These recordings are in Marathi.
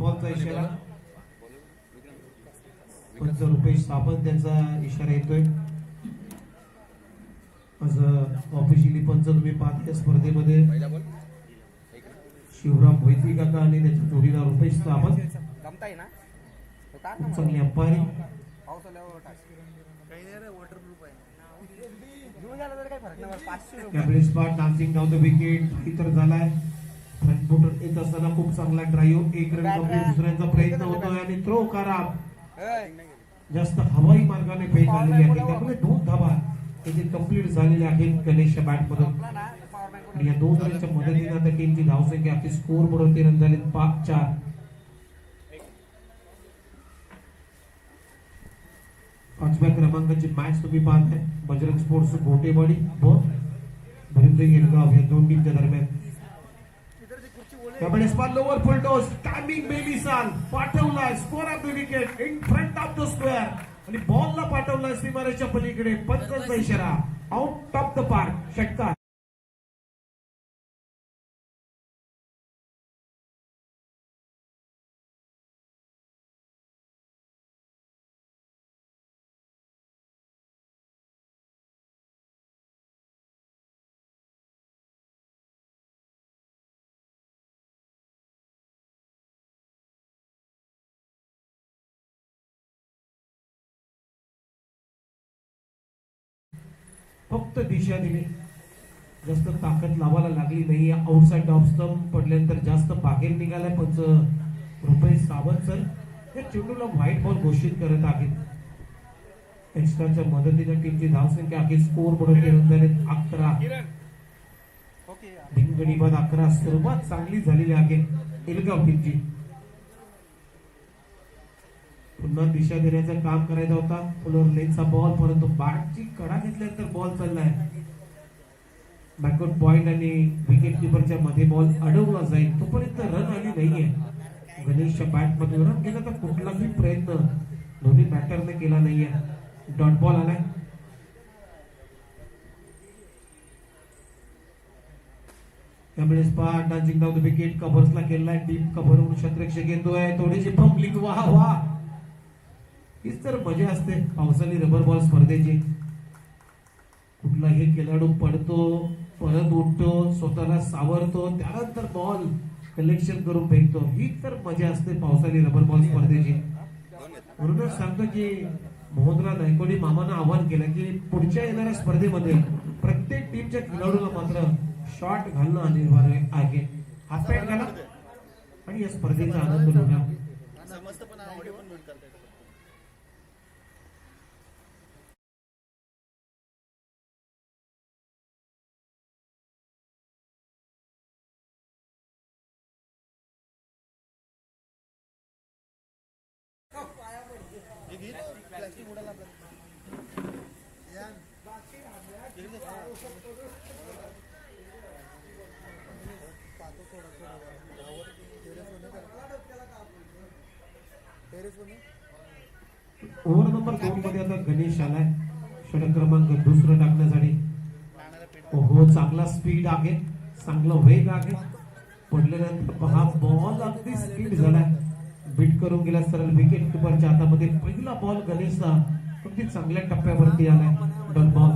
डॉटबॉलचा इशारा. पंच रुपेश सावंत यांचा इशारा येतोय. आज ऑफिशियली पंच तुम्ही पाहता स्पर्धेमध्ये शिवराम मोहिती काका आणि त्याच्या जोडीला रुपेश सावंत. चांगली umpiring. Captain spot dancing down the wicket इतर झालाय. फ्रंट फुटर येत असताना खूप चांगला ड्राईव्ह. एक रन कंप्लीट. दुसऱ्यांचा प्रयत्न होतोय आणि थ्रो खराब. जास्त हवाई मार्गाने फेक आलेली आहे त्यामुळे 2 धावा इथे कंप्लीट झालेल्या आहेत गणेशच्या बॅट मधून. आणि या 2 रनच्या मदतीने आता टीमची धावसंख्या आपली स्कोर बोर्डवरती रन झाले 5-4. पाचव्या क्रमांकाची मॅच तुम्ही पाहताय. बजरंग स्पोर्ट्स गोटेवाडी व भरिंद्र गिरगाव या 2 टीमच्या दरम्यान. त्यामुळे spot lower full toss timing बेबीसान पाठवलाय. Score of the wicket in front of the square आणि बॉलला पाठवलाय सीमारेषेच्या पलीकडे. पंचांचा इशारा आउट ऑफ द पार्क. षटकार. फक्त दिशा दिली. जास्त ताकद लावायला लागली नाही. आउटसाइड ऑफ स्टंप पडल्यानंतर जास्त बाहेर निघालाय. पंच रुपेश सावंत सर या चेंडूला व्हाईट बॉल घोषित करत आहेत. एक्स्ट्राच्या मदतीने टीमची धावसंख्या आहे स्कोर बोर्ड रन झाले 11. भिंगडी बाद 11. सुरुवात चांगली झालेली आहे एलगाव टीमची. पुन्हा दिशा देण्याचं काम करायचा होता. फुलर लेगचा बॉल परंतु बॅटची कडा घेतल्यानंतर बॉल चाललाय. बॅकवर्ड पॉइंट आणि विकेट किपरच्या मध्ये बॉल अडवला जाईल तोपर्यंत रन आली नाहीये. गणेशच्या बॅट मध्ये रन घेण्याचा कुठलाही प्रयत्न दोन्ही बॅटरने केला नाहीये. डॉट बॉल आलाय. त्यामुळे spot dancing down the wicket कव्हर्सला केलाय. डीप कव्हरवरून शतरक्षक येतोय. थोडीशी फंबलिंग. वाह वाह. हीच तर मजा असते पावसाळी रबर बॉल स्पर्धेची. कुठलाही खेळाडू पडतो, परत उठतो, स्वतःला सावरतो, त्यानंतर बॉल कलेक्शन करून फेकतो. ही तर मजा असते पावसाळी रबर बॉल स्पर्धेची. म्हणूनच सांगतो की मोहनराव नायकोडी मामानं आवाहन केलं की पुढच्या येणाऱ्या स्पर्धेमध्ये प्रत्येक टीमच्या खेळाडूला मात्र शॉट घालणं अनिवार्य आहे. हातपॅड घाला आणि या स्पर्धेचा आनंद लुटा. ओव्हर नंबर 2 मध्ये आता गणेश आलाय षटक क्रमांक 2 टाकण्यासाठी. हो चांगला स्पीड आहे, चांगला वेग आहे. पडल्यानंतर हा बॉल अगदी स्पीड झालाय. बीट करून गेला सरळ विकेट किपरच्या हातामध्ये. पहिला बॉल गणेशचा अगदी चांगल्या टप्प्यावरती आलाय. Dot ball.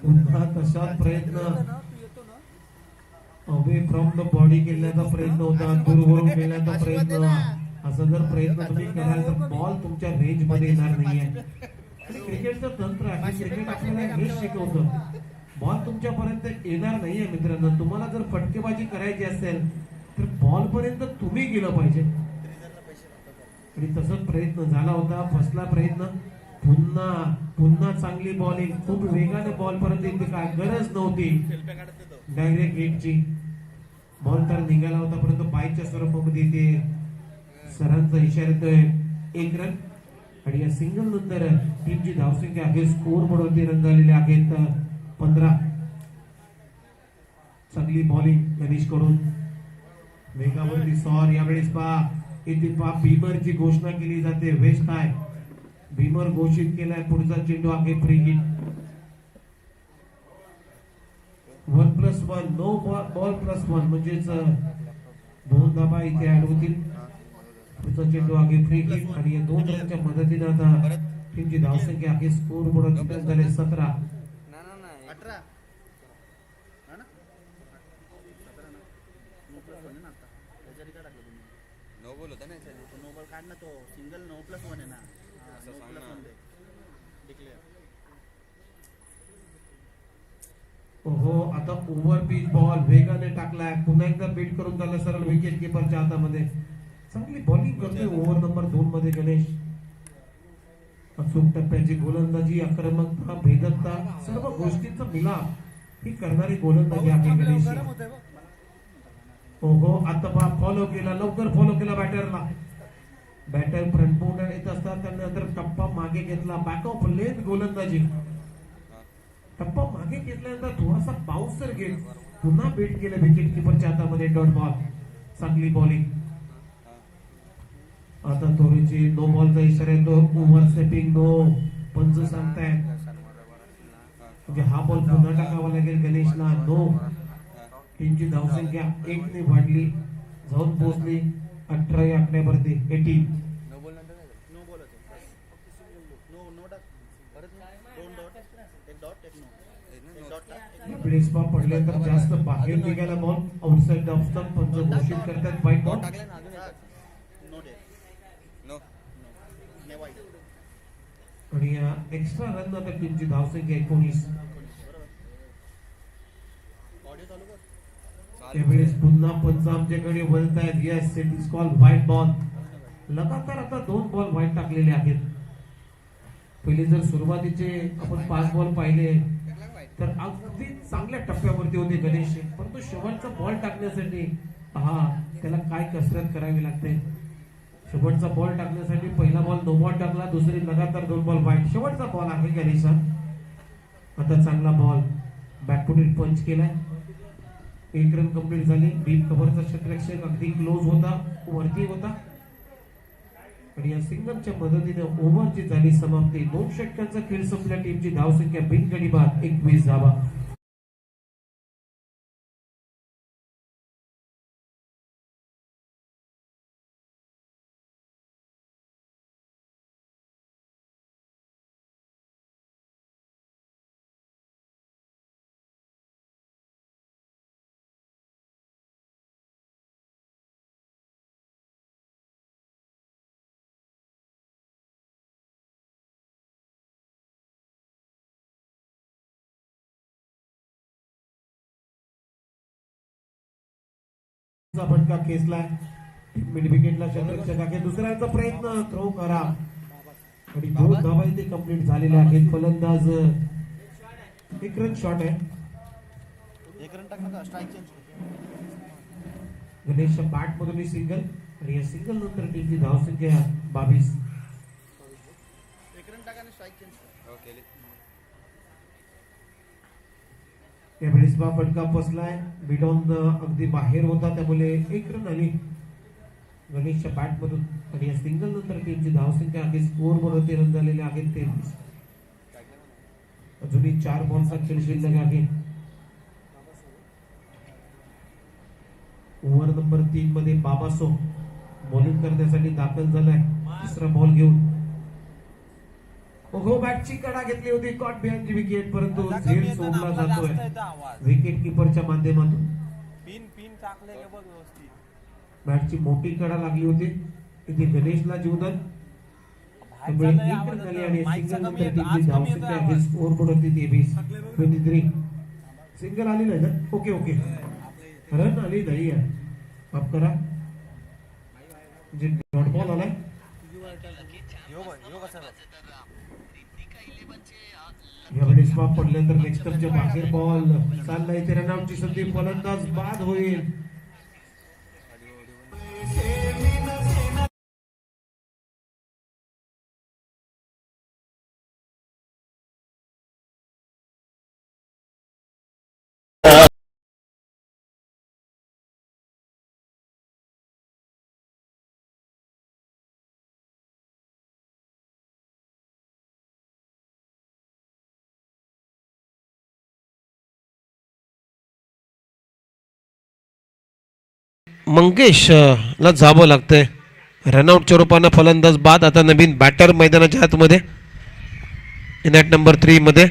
पुन्हा तसाच प्रयत्न अवे फ्रॉम द बॉडी केल्याचा प्रयत्न होता. दूरवरून केल्याचा प्रयत्न. असा जर प्रयत्न तुम्ही कराल तर बॉल तुमच्या रेंज मध्ये येणार नाहीये. क्रिकेटचं तंत्र आहे. क्रिकेट आपल्याला हेच शिकवतं. बॉल तुमच्यापर्यंत येणार नाहीये मित्रांनो. तुम्हाला जर फटकेबाजी करायची असेल तर बॉल पर्यंत तुम्ही गेलं पाहिजे. आणि तसाच प्रयत्न झाला होता. फसला प्रयत्न. पुन्हा चांगली बॉलिंग. खूप वेगाने बॉल पर्यंत येते. काय गरज नव्हती डायरेक्ट हिटची. बॉल तर निघाला होता परंतु बाईकच्या स्वरूपामध्ये ते सरांचा इशारा येतोय 1 रन. आणि या सिंगल नंतर टीमची धावसंख्या आहे स्कोर बोर्डवरती रन झालेले आहेत 15. चांगली बॉलिंग गणेश कडून. वेगावरती सॉर. यावेळेस इथे भीमरची घोषणा केली जाते. वेस्ट काय भीमर घोषित केलाय. पुढचा चेंडू आहे फ्री हिट. 1+1 नो बॉल +1 म्हणजेच दोन धाबा इथे ऍड होतील. पुढचा चेंडू आगे फ्री हिट आणि या दोन रनच्या मदतीने आता टीमची धावसंख्या आगे स्कोर बोर्ड झाले 17. नो बॉल होता ना याच्याने. नो बॉल काढ ना तो सिंगल 9+1 आहे ना. असं सांग ना. 9+1 दे डिक्लेअर. हो आता ओव्हर पिच बॉल वेगाने टाकलाय, पुन्हा एकदा बीट करून त्याला सरळ विकेट किपरच्या हातामध्ये. चांगली बॉलिंग करतोय ओव्हर नंबर 2 मध्ये गणेश. अचूक टप्प्याची गोलंदाजी, आक्रमकता, भेदकता सर्व गोष्टींचा मिलाप ही करणारी गोलंदाजी आहे गणेश. हो आता पहा फॉलो केला, लवकर फॉलो केला बॅटरला. बॅटर फ्रंट बोर्ड येत असतात, त्यानंतर टप्पा मागे घेतला, बॅक ऑफ लेंथ गोलंदाजी. टप्पा मागे घेतल्यानंतर थोडासा बाउन्सर घेत पुन्हा बीट केलं विकेट किपरच्या हातामध्ये. डॉट बॉल, चांगली बॉलिंग. आता थोडीची नो बॉलचा इशारा येतो, ओव्हर स्टेपिंग नो पंच सांगतायत. म्हणजे हा बॉल पुन्हा टाकावा लागेल गणेशला. नो. टीमची धावसंख्या 1 ने वाढली, जाऊन पोहोचली 18 आकड्यावरती 18. नो बॉल होते. नो डॉट परत 2 डॉट, 1 डॉट 1 नो. 1 डॉट प्लेसमा पडल्यानंतर जास्त बाहेर निघाला बॉल, आउटसाइड ऑफ स्टंप. पंच घोषित करतात वाईट बॉल. नो डे नो ने वाईट. आणि एक्स्ट्रा रन आता टीमची धावसंख्या 19. ऑडिओ चालू कर. त्यावेळेस पुन्हा पंच आमच्याकडे वळत आहेत. Yes, it is called white ball. लगातार आता 2 बॉल व्हाईट टाकलेले आहेत. पहिले जर सुरुवातीचे आपण 5 बॉल पाहिले तर अगदी चांगल्या टप्प्यावरती होते गणेश, परंतु शेवटचा बॉल टाकण्यासाठी त्याला काय कसरत करावी लागते. शेवटचा बॉल टाकण्यासाठी पहिला बॉल नो बॉल टाकला, दुसरी लगातार 2 बॉल व्हाईट. शेवटचा बॉल आहे गणेशचा. आता चांगला बॉल बॅकफुटेड पंच केलाय. 1 रन कंप्लीट झाली. डीप कव्हरचा क्षेत्ररक्षक अगदी क्लोज होता, वरती होता. आणि या सिंगलच्या मदतीने ओव्हरची झाली समाप्ती. 2 षटकांचा खेळ संपल्या. टीमची धावसंख्या बिनगडी बाद 21 धावा. फटका खेचलाय. मिड विकेटला क्षेत्ररक्षक आहे. दुसऱ्यांचा प्रयत्न थ्रो करा आणि 2 धावा इथे कंप्लीट झालेल्या आहेत. फलंदाज 1 रन शॉट आहे. 1 रन टाकला का स्ट्राइक चेंज. गणेशच्या बॅट मधून सिंगल आणि या सिंगल नंतर टीमची धावसंख्या 22. 1 रन टाका आणि स्ट्राइक चेंज कर. केली. यावेळेस फटका फसलाय. मिड ऑन द अगदी बाहेर होता, त्यामुळे 1 रन आली गणेशच्या बॅट मधून. आणि या सिंगल नंतर टीमची धावसंख्या आहे स्कोर बोर्ड 13 झालेले आहेत 23. अजूनही 4 बॉलचा खेळ शिल्लक आहे. ओव्हर नंबर 3 मध्ये बाबासो बॉलिंग करण्यासाठी दाखल झालाय. तिसरा बॉल घेऊन बॅटची कडा घेतली होती, कॉट बिहाइंड विकेट, परंतु झेल सोडला जातोय विकेट किपरच्या माध्यमातून. पिन टाकलेले बघ व्यवस्थित. बॅटची मोठी कडा लागली होती इथे गणेशला जीवदान. त्यामुळे 1 रन आली आणि सिंगल नंतर टीमची धावसंख्या आहे स्कोर बोर्ड वरती 23. सिंगल आली नाही ना. ओके रन आली नाही आहे, माफ करा. जे डॉट बॉल आलाय यावेळेस पडल्यानंतर नेक्स्ट टर्मच्या बाहेर बॉल चाललाय. इथे रनआउटची संधी, फलंदाज बाद होईल. मंगेश ला जावं लागतंय. रनआउटच्या रूपानं फलंदाज बाद. आता नवीन बॅटर मैदानाच्या आतमध्ये नॅट नंबर 3 मध्ये.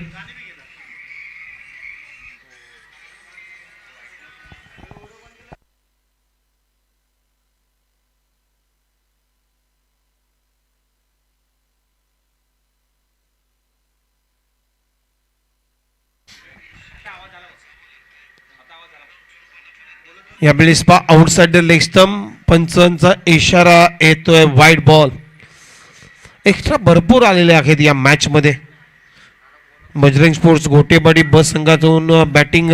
यावेळी स्पा आउटसाइड लेग स्टंप. पंचांचा इशारा येतोय वाईड बॉल. एक्स्ट्रा भरपूर आलेले आहेत या मॅच मध्ये. बजरंग स्पोर्ट्स घोटेवाडी बस संघातून बॅटिंग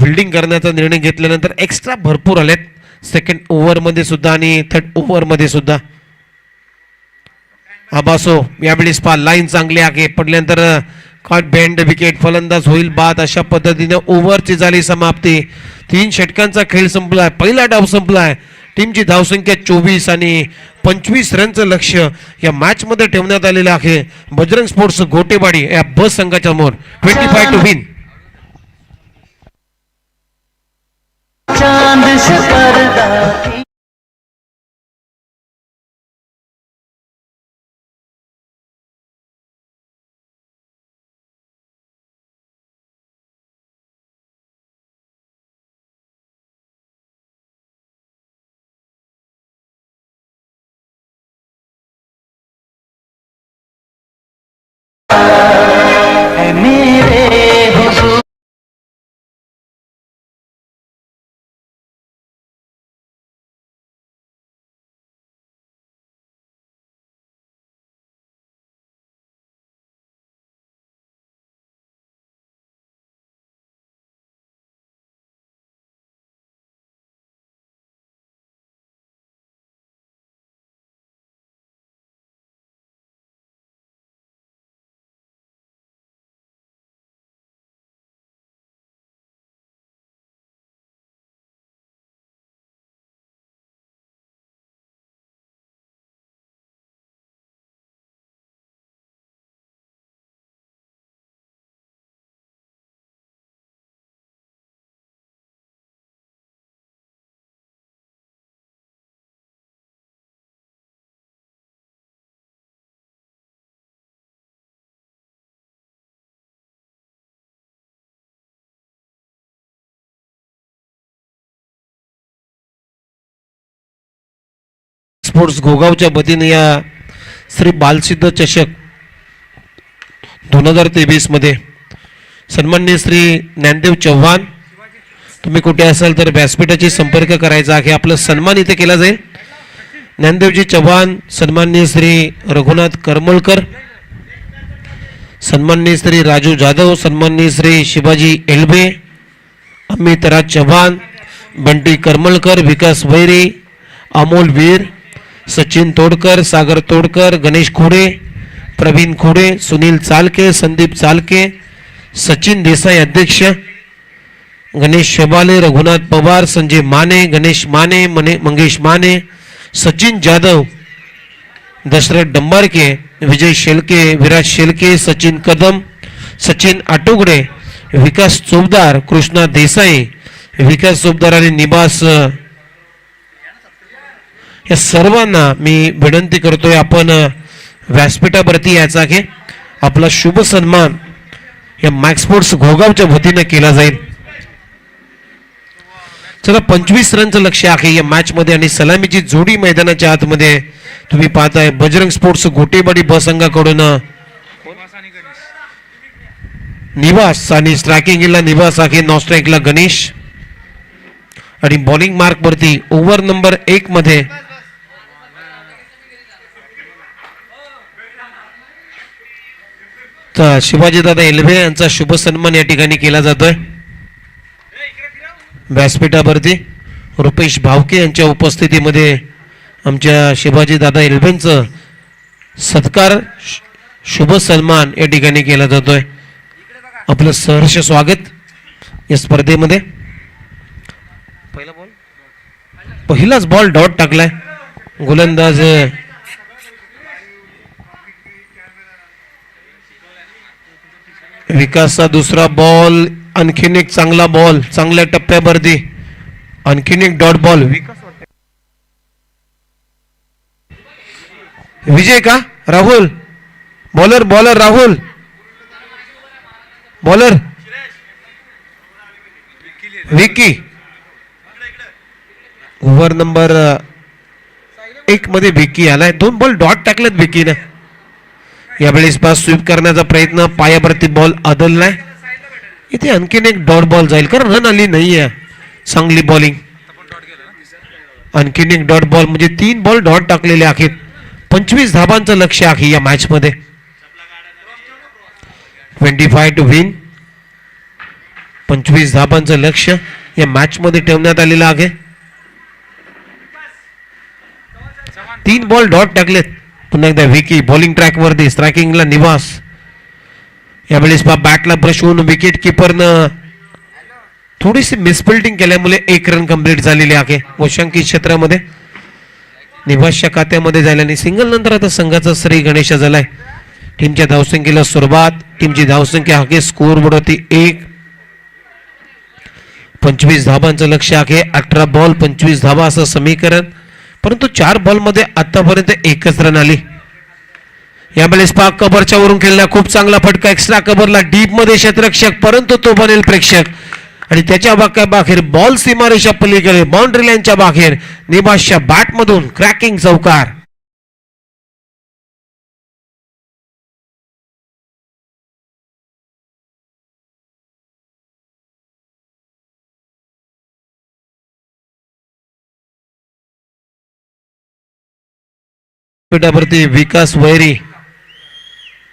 फिल्डिंग करण्याचा निर्णय घेतल्यानंतर एक्स्ट्रा भरपूर आलेत. सेकंड ओव्हर मध्ये सुद्धा आणि थर्ड ओव्हर मध्ये सुद्धा. आबासो यावेळी स्पा लाईन चांगली आहे. पडल्यानंतर कॉट बँड विकेट. फलंदाज होईल बाद. अशा पद्धतीने ओव्हरची झाली समाप्ती. 3 षटकांचा खेळ संपलाय. पहिला डाव संपलाय. टीमची धावसंख्या 24 आणि 25 रनचं लक्ष्य या मॅच मध्ये ठेवण्यात आलेलं आहे. बजरंग स्पोर्ट्स घोटेवाडी या बस संघाच्या समोर 25 टू विन. स्पोर्ट्स घोगावच्या वतीने या श्री बालसिद्ध चषक 2023 मध्ये सन्माननीय श्री ज्ञानदेव चव्हाण, तुम्ही कुठे असाल तर व्यासपीठाशी संपर्क करायचा आहे. आपला सन्मान इथे केला जाईल. ज्ञानदेवजी चव्हाण, सन्माननीय श्री रघुनाथ करमळकर, सन्माननीय श्री राजू जाधव, सन्माननीय श्री शिवाजी एलबे, अमित राज चव्हाण, बंटी करमळकर, विकास वैरी, अमोल वीर, सचिन तोडकर, सागर तोडकर, गणेश खोडे, प्रवीण खोडे, सुनील चालके, संदीप चालके, सचिन देसाई अध्यक्ष, गणेश शेबाले, रघुनाथ पवार, संजय माने, गणेश माने, मंगेश माने, सचिन जाधव, दशरथ डंबारके, विजय शेलके, विराज शेलके, सचिन कदम, सचिन आटोगडे, विकास चोपदार, कृष्णा देसाई, विकास चोपदार आणि निवास, या सर्वांना मी विनंती करतोय आपण व्यासपीठावरती यायचा आहे. आपला शुभ सन्मान या मॅक्स स्पोर्ट्स घोगावच्या वतीने केला जाईल. चला 25 रनचं लक्ष्य आहे या मॅच मध्ये आणि सलामीची जोडी मैदानाच्या आतमध्ये तुम्ही पाहताय. बजरंग स्पोर्ट्स घोटेवाडी ब संघाकडून निवास आणि स्ट्रायकिंगला निवास आहे, नॉन स्ट्राईकला गणेश आणि बॉलिंग मार्क वरती ओव्हर नंबर 1 मध्ये तर शिवाजीदादा एलभे यांचा शुभ सन्मान या ठिकाणी केला जातोय. व्यासपीठावरती रुपेश भावके यांच्या उपस्थितीमध्ये आमच्या शिवाजीदादा एलभेंचं सत्कार शुभ सन्मान या ठिकाणी केला जातोय. आपलं सहर्ष स्वागत या स्पर्धेमध्ये. पहिलाच बॉल डॉट टाकलाय गोलंदाज विकासचा दुसरा बॉल, आणखीन एक चांगला बॉल, चांगल्या टप्प्यावरती आणखीन एक डॉट बॉल. विकास वाटते विजय का Rahul bowler bowler Rahul bowler Vicky over number 1 मध्ये विकी आलाय. 2 बॉल डॉट टाकलेत विकीने. यावेळेस पास स्वीप करण्याचा प्रयत्न पायावरती बॉल आदललाय. इथे आणखीन एक डॉट बॉल जाईल कारण रन आली नाहीये. चांगली बॉलिंग. आणखीन एक डॉट बॉल म्हणजे 3 बॉल डॉट टाकलेले आहेत. 25 धाबांचं लक्ष आहे या मॅच मध्ये. 25 टू विन. 25 धाबांचं लक्ष या मॅच मध्ये ठेवण्यात आलेलं आहे. 3 बॉल डॉट टाकलेत. पुन्हा एकदा विकी बॉलिंग ट्रॅक वरती. स्ट्रायकिंगला निवास. यावेळेस बॅटला ब्रश होऊन विकेट किपरनं थोडीशी मिसफिल्डिंग केल्यामुळे 1 रन कंप्लीट झालेली आहे वशांकी क्षेत्रामध्ये. निवासच्या खात्यामध्ये झाल्याने सिंगल नंतर आता संघाचा श्री गणेश झालाय. टीमच्या धावसंख्येला सुरुवात. टीमची धावसंख्या आहे स्कोर बोर्डवरती 1. 25 धाबांचं लक्ष आहे. 18 बॉल 25 धाबा असं समीकरण. परंतु 4 बॉल मध्ये आतापर्यंत 1च रन आली. यावेळेस पाक कव्हरच्या वरून खेळला. खूप चांगला फटका एक्स्ट्रा कव्हरला डीप मध्ये क्षेत्ररक्षक परंतु तो बनेल प्रेक्षक आणि त्याच्या बाहेर बॉल सीमारेषा पलीकडे बाउंड्री लाईनच्या बाहेर निवासच्या बॅट मधून क्रॅकिंग चौकार. पीठावरती विकास वैरी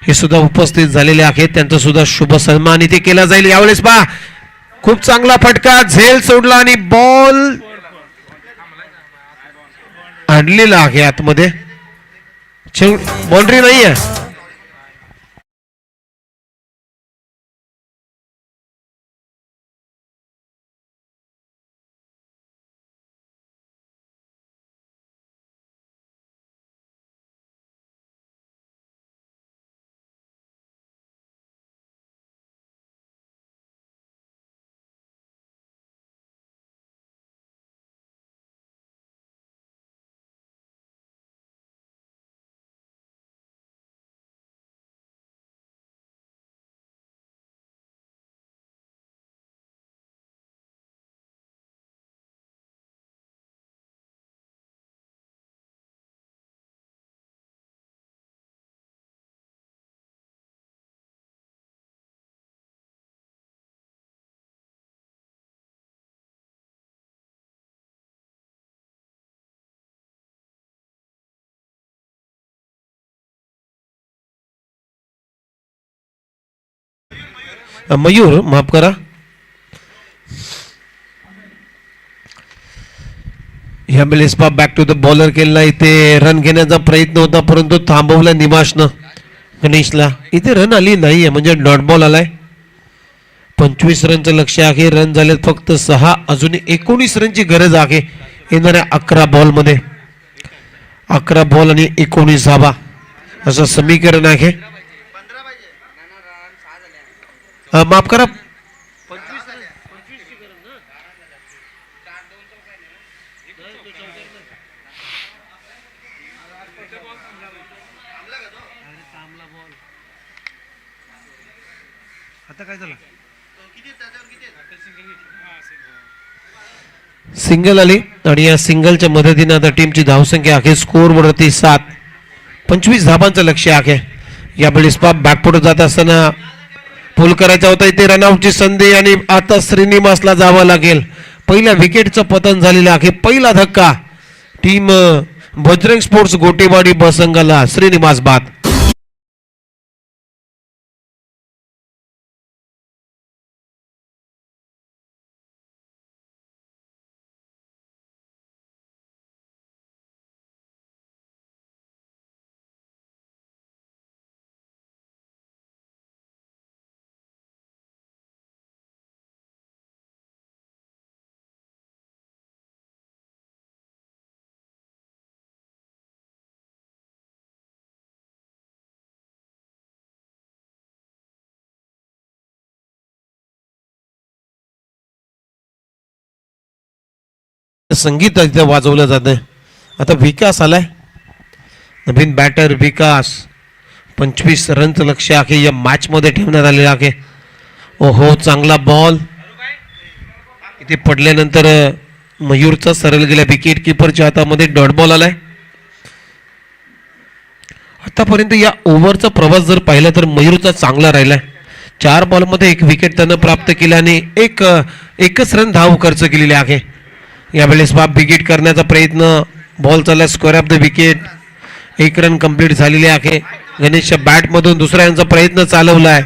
हे सुद्धा उपस्थित झालेले आहेत. त्यांचा सुद्धा शुभ सन्मान इथे केला जाईल. यावेळेस पहा खूप चांगला फटका झेल सोडला आणि बॉल आणलेला आहे आतमध्ये. बाउंड्री नाहीये. मयूर माफ करा. ह्या वेळेस बॅक टू द बॉलर केला. इथे रन घेण्याचा प्रयत्न होता परंतु थांबवला निवासनं गणेशला. इथे रन आली नाहीये म्हणजे डॉट बॉल आलाय. 25 रनचं लक्ष आहे. रन झालेत फक्त 6. अजून 19 रनची गरज आहे येणाऱ्या 11 बॉल मध्ये. 11 बॉल आणि 19 धाबा असं समीकरण आहे. माफ करा. आता काय झालं. सिंगल आली आणि या सिंगलच्या मदतीने आता टीमची धावसंख्या आहे स्कोर वरती 7. 25 धाबांचं लक्ष आहे. यावेळेस बॅकफुट जात असताना पूल करायचा होता. इथे रनआउटची संधी आणि आता श्रीनिवासला जावं लागेल. पहिल्या विकेटचं पतन झालेलं आहे. पहिला धक्का टीम बजरंग स्पोर्ट्स गोटेवाडी बसंगाला. श्रीनिवास बाद. संगीत इथे वाजवलं जात. आता विकास आलाय. नवीन बॅटर विकास 25 रनचं लक्ष आहे या मॅच मध्ये ठेवण्यात आलेलं आहे. ओहो चांगला बॉल इथे पडल्यानंतर मयूरचा सरळ गेला विकेट किपरच्या हातामध्ये डॉट बॉल आलाय. आतापर्यंत या ओव्हरचा प्रवास जर पाहिला तर मयूरचा चांगला राहिलाय. 4 बॉलमध्ये 1 विकेट त्यानं प्राप्त केल्याने एकच रन धाव खर्च केलेली आहे. यावेळेस बाप विकेट करण्याचा प्रयत्न बॉल चालला square of the wicket. 1 run complete झालेले आहे. गणेशच्या बॅटमधून दुसऱ्यांचा प्रयत्न चालवलाय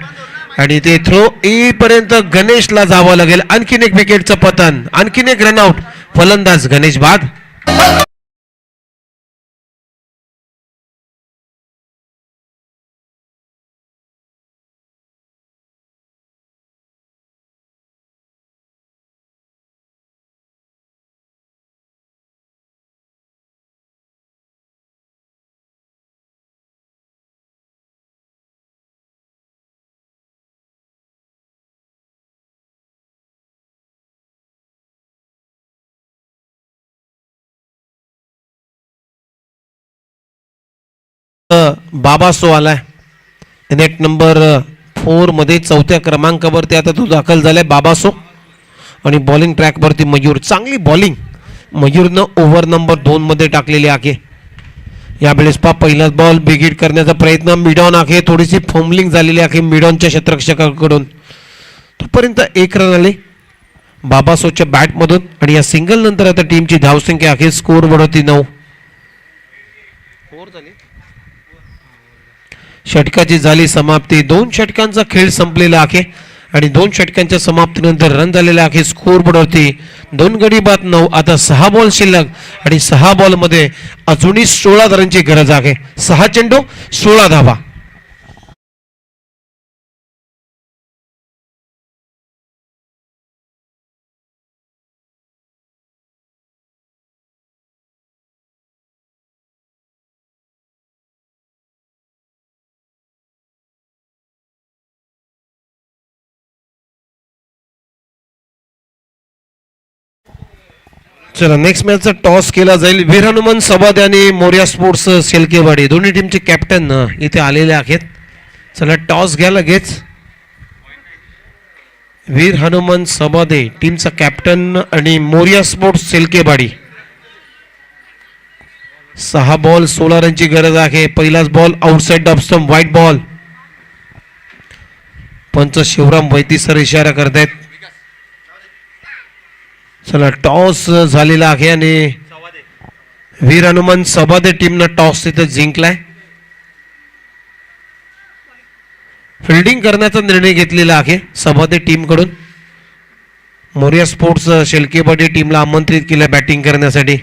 आणि ते थ्रो येईपर्यंत गणेशला जावं लागेल. आणखीन 1 विकेटचं पतन, आणखीन 1 रनआउट. फलंदाज गणेश बाद. बाबासो आलाय नेट नंबर 4 मध्ये 4थ्या क्रमांकावरती आता तो दाखल झालाय बाबासो. आणि बॉलिंग ट्रॅकवरती मयूर. चांगली बॉलिंग मयूरनं ओव्हर नंबर 2 मध्ये टाकलेली आहे. यावेळेस पहिलाच बॉल बिगिट करण्याचा प्रयत्न मिडॉन आहे. थोडीशी फॉर्मलिंग झालेली आहे मिडॉनच्या क्षेत्ररक्षकाकडून. तोपर्यंत 1 रन आले बाबासोच्या बॅटमधून आणि या सिंगल नंतर आता टीमची धावसंख्या आहे स्कोर वरती 9. षटकाची झाली समाप्ती. 2 षटकांचा खेळ संपलेला आहे आणि 2 षटकांच्या समाप्तीनंतर रन झालेला आहे स्कोर बोर्डवरती 2 गडी बाद 9. आता 6 बॉल शिल्लक आणि 6 बॉल मध्ये अजूनही 16 धावांची गरज आहे. 6 चेंडू 16 धावा. चला नेक्स्ट मॅचचा टॉस केला जाईल. वीर हनुमान सबादे आणि मोर्या स्पोर्ट्स शेलकेवाडी दोन्ही टीमचे कॅप्टन इथे आलेले आहेत. चला टॉस घ्या लगेच. वीर हनुमान सबादे टीमचा कॅप्टन आणि मोर्या स्पोर्ट्स शेलकेवाडी. 6 बॉल 16 रनची गरज आहे. पहिलाच ball outside off stump white ball. पंच शिवराम वैती सर इशारा करतायत. चला टॉस झालेला आहे आणि वीर हनुमान सबादे टीमनं टॉस तिथे जिंकलाय. फिल्डिंग करण्याचा निर्णय घेतलेला आहे सबादे टीम कडून. मोर्या स्पोर्ट्स शेलकेवाडी टीमला आमंत्रित केलं बॅटिंग करण्यासाठी.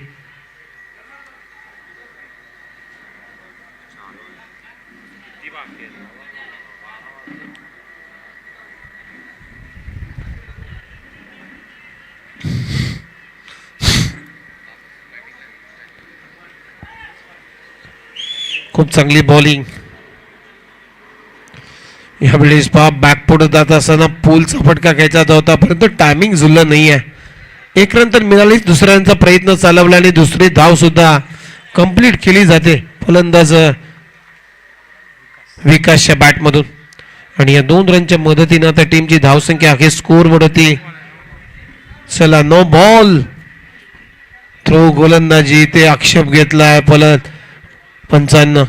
खूप चांगली बॉलिंग. यावेळेस बॅकफुट जात असताना पूलचा फटका घ्यायचा होता परंतु टायमिंग जुळलं नाही आहे. 1 रन तर मिळालीच. दुसऱ्यांचा प्रयत्न चालवला आणि दुसरी धाव सुद्धा कंप्लीट केली जाते फलंदाज विकासच्या बॅटमधून. आणि या 2 रनच्या मदतीने आता टीमची धावसंख्या आहे स्कोर वरती. चला नो बॉल. थ्रो गोलंदाजी ते आक्षेप घेतलाय पंचांना.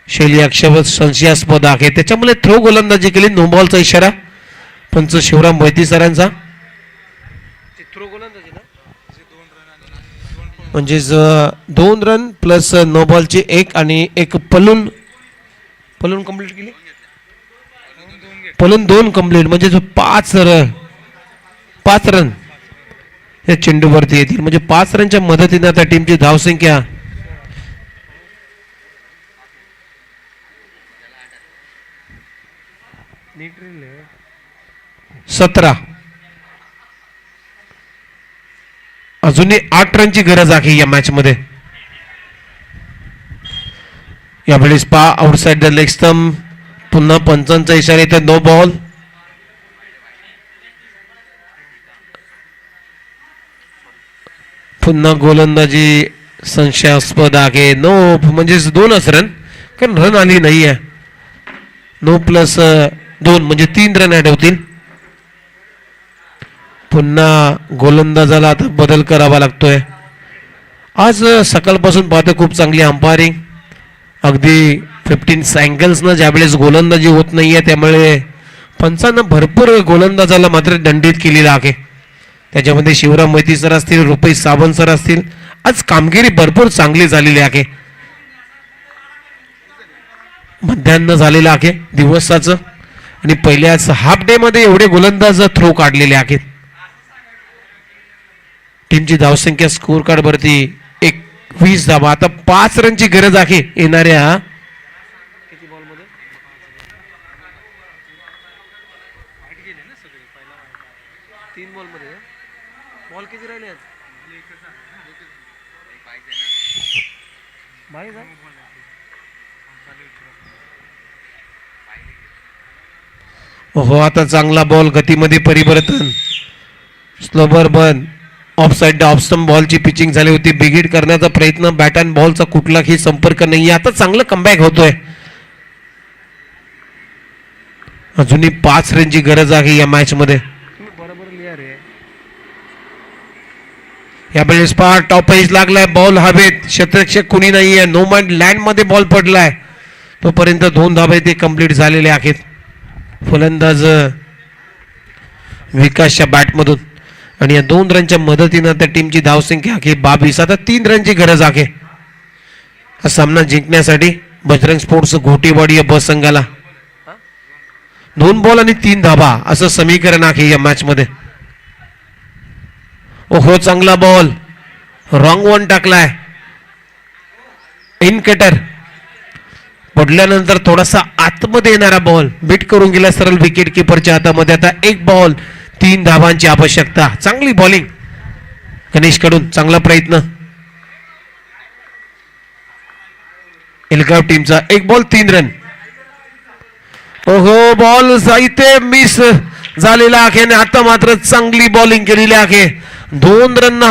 शैली आक्षेप संशयास्पद आहे त्याच्यामुळे थ्रो गोलंदाजी केली. नो बॉलचा इशारा पंच शिवराम वैती सरांचा. म्हणजेच 2 रन प्लस नो बॉलची 1 आणि 1 पलून कंप्लीट केली. पलून 2 कंप्लीट म्हणजे 5 रन या चेंडूवरती येतील. म्हणजे 5 रनच्या मदतीने आता टीमची धावसंख्या 17. अजूनही 8 रनची गरज आहे या मॅच मध्ये. यावेळेस आउटसाइड द लेग स्टंप. पुन्हा पंचांचा इशारा येतो नो बॉल. पुन्हा गोलंदाजी संशयास्पद आहे. नो म्हणजेच 2च रन, कारण रन आली नाही आहे. 9+2 म्हणजे 3 रन ऍड होतील. पुन्हा गोलंदाजाला आता बदल करावा लागतोय. आज सकाळपासून पाहतो खूप चांगली अंपायरिंग, अगदी 15 अँगल्सनं ज्यावेळेस गोलंदाजी होत नाहीये त्यामुळे पंचांना भरपूर गोलंदाजाला मात्र दंडित केलेला आहे. त्याच्यामध्ये शिवराम मोहिते सर असतील, रुपेश सावंत सर असतील. आज कामगिरी भरपूर चांगली झालेली आहे. मध्यान्ह झालेलं आहे दिवसाचं आणि पहिल्याच हाफ डे मध्ये एवढे गोलंदाज थ्रो काढलेले आहेत. टीमची धावसंख्या स्कोर कार्ड वरती 21 धावा. आता 5 रनची गरज आहे येणाऱ्या हो. आता चांगला बॉल, गतीमध्ये परिवर्तन, slower one, off side off stump बॉलची पिचिंग झाली होती. बिगिट करण्याचा प्रयत्न, बॅट अँड बॉलचा कुठलाही संपर्क नाही. आता चांगलं कमबॅक होतोय. अजूनही 5 रनची गरज आहे या मॅच मध्ये. यावेळेस पहा टॉप एज लागलाय, बॉल हवेत, क्षेत्ररक्षक कुणी नाहीये, नो मॅन लँड मध्ये बॉल पडलाय. तोपर्यंत 2 धाबे ते कंप्लीट झालेले आहेत. फलंदाज विकासच्या बॅटमधून आणि या 2 रनच्या मदतीनं त्या टीमची धावसंख्या आहे 22. आता 3 रनची गरज आहे हा सामना जिंकण्यासाठी. बजरंग स्पोर्ट्स घोटेवाडी या बस संघाला 2 बॉल आणि 3 धाबा असं समीकरण आहे या मॅच मध्ये. ओहो, चांगला बॉल, रॉंग वन टाकलाय. इन कटर पडल्यानंतर थोडासा आतमध्ये येणारा बॉल बीट करून गेला सरळ विकेट किपरच्या हातामध्ये. आता 1 बॉल 3 धावांची आवश्यकता. चांगली बॉलिंग गणेश कडून, चांगला प्रयत्न. एलगाव टीमचा 1 बॉल 3 रन. ओहो, बॉल इथे मिस झालेला आहे आणि आता मात्र चांगली बॉलिंग केलेली आहे. 2 रन